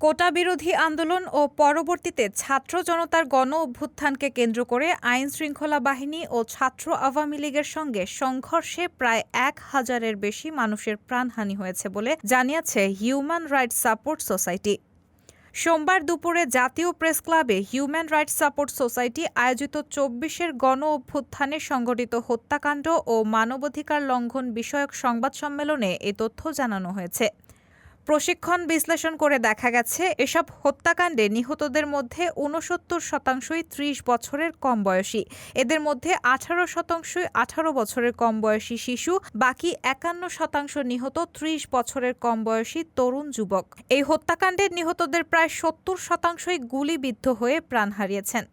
কোটা বিরোধী আন্দোলন ও পরবর্তীতে ছাত্র জনতার গণ অভ্যুত্থানকে কেন্দ্র করে আইন-শৃঙ্খলা বাহিনী ও ছাত্র আওয়ামী লীগের সঙ্গে সংঘর্ষে প্রায় ১,০০০-এর বেশি মানুষের প্রাণহানি হয়েছে বলে জানিয়েছে হিউম্যান রাইটস সাপোর্ট সোসাইটি। সোমবার দুপুরে জাতীয় প্রেস ক্লাবে হিউম্যান রাইটস সাপোর্ট সোসাইটি আয়োজিত ২৪-এর গণ অভ্যুত্থানে সংঘটিত হত্যাকাণ্ড ও মানবাধিকার লঙ্ঘন বিষয়ক সংবাদ সম্মেলনে এ তথ্য জানানো হয়েছে। প্রশিক্ষণ বিশ্লেষণ করে দেখা গেছে, এসব হত্যাকাণ্ডে নিহতদের মধ্যে ৬৯%ই ৩০ বছরের কম বয়সী। এদের মধ্যে ১৮%ই ১৮ বছরের কম বয়সী শিশু, বাকি ৫১% নিহত ৩০ বছরের কম বয়সী তরুণ যুবক। এই হত্যাকাণ্ডে নিহতদের প্রায় ৭০%ই গুলিবিদ্ধ হয়ে প্রাণ হারিয়েছেন।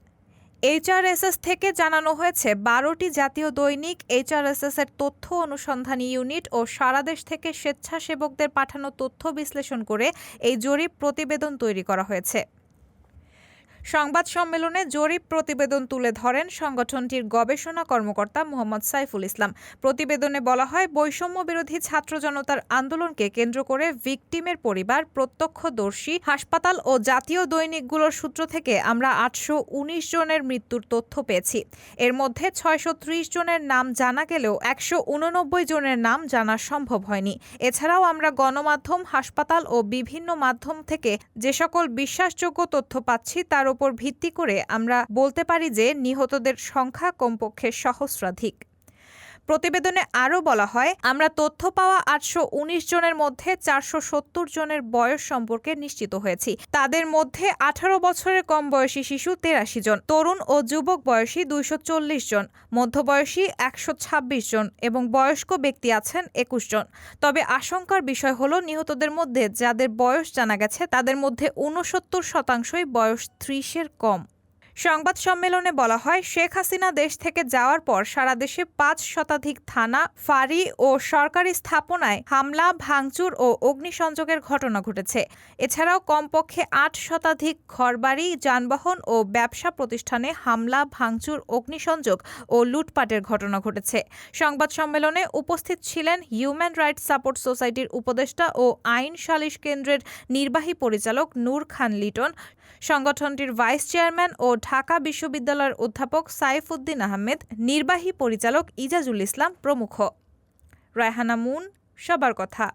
এইচআরএসএস থেকে জানানো হয়েছে, ১২টি জাতীয় দৈনিক, এইচআরএসএস-এর তথ্য অনুসন্ধানী ইউনিট ও সারা দেশ থেকে স্বেচ্ছাসেবকদের পাঠানো তথ্য বিশ্লেষণ করে এই জরিপ প্রতিবেদন তৈরি করা হয়েছে। সংবাদ সম্মেলনে জরিপ প্রতিবেদন তুলে ধরেন সংগঠনটির গবেষণা কর্মকর্তা মোহাম্মদ সাইফুল ইসলাম। প্রতিবেদনে বলা হয়, বৈষম্য বিরোধী ছাত্র জনতার আন্দোলনকে কেন্দ্র করে ভিকটিমের পরিবার, প্রত্যক্ষদর্শী, হাসপাতাল ও জাতীয় দৈনিকগুলোর সূত্র থেকে আমরা ৮১৯ জনের মৃত্যুর তথ্য পেয়েছি। এর মধ্যে ৬৩০ জনের নাম জানা গেলেও ১৮৯ জনের নাম জানা সম্ভব হয়নি। এছাড়াও আমরা গণমাধ্যম, হাসপাতাল ও বিভিন্ন মাধ্যম থেকে যে সকল বিশ্বাসযোগ্য তথ্য পাচ্ছি তার উপর ভিত্তি করে আমরা বলতে পারি যে নিহতদের সংখ্যা কমপক্ষে সহস্রাধিক। প্রতিবেদনে আরও বলা হয়, আমরা তথ্য পাওয়া ৮১৯ জনের মধ্যে ৪৭০ জনের বয়স সম্পর্কে নিশ্চিত হয়েছি। তাদের মধ্যে ১৮ বছরের কম বয়সী শিশু ৮৩ জন, তরুণ ও যুবক বয়সী ২৪০ জন, মধ্যবয়সী ১২৬ জন এবং বয়স্ক ব্যক্তি আছেন ২১ জন। তবে আশঙ্কার বিষয় হলো, নিহতদের মধ্যে যাদের বয়স জানা গেছে তাদের মধ্যে ৬৯%ই বয়স ৩০-এর কম। সংবাদ সম্মেলনে বলা হয়, শেখ হাসিনা দেশ থেকে যাওয়ার পর সারা দেশে ৫ শতাধিক থানা, ফাঁড়ি ও সরকারি স্থাপনায় হামলা, ভাঙচুর ও অগ্নিসংযোগের ঘটনা ঘটেছে। এছাড়াও কমপক্ষে ৮ শতাধিক ঘরবাড়ি, যানবাহন ও ব্যবসা প্রতিষ্ঠানে হামলা, ভাঙচুর, অগ্নিসংযোগ ও লুটপাটের ঘটনা ঘটেছে। সংবাদ সম্মেলনে উপস্থিত ছিলেন হিউম্যান রাইটস সাপোর্ট সোসাইটির উপদেষ্টা ও আইন সালিশ কেন্দ্রের নির্বাহী পরিচালক নূর খান লিটন, সংগঠনটির ভাইস চেয়ারম্যান ও ঢাকা বিশ্ববিদ্যালয়ের অধ্যাপক সাইফ উদ্দিন আহমেদ, নির্বাহী পরিচালক ইজাজুল ইসলাম প্রমুখ। রায়হানা মুন, সবার কথা।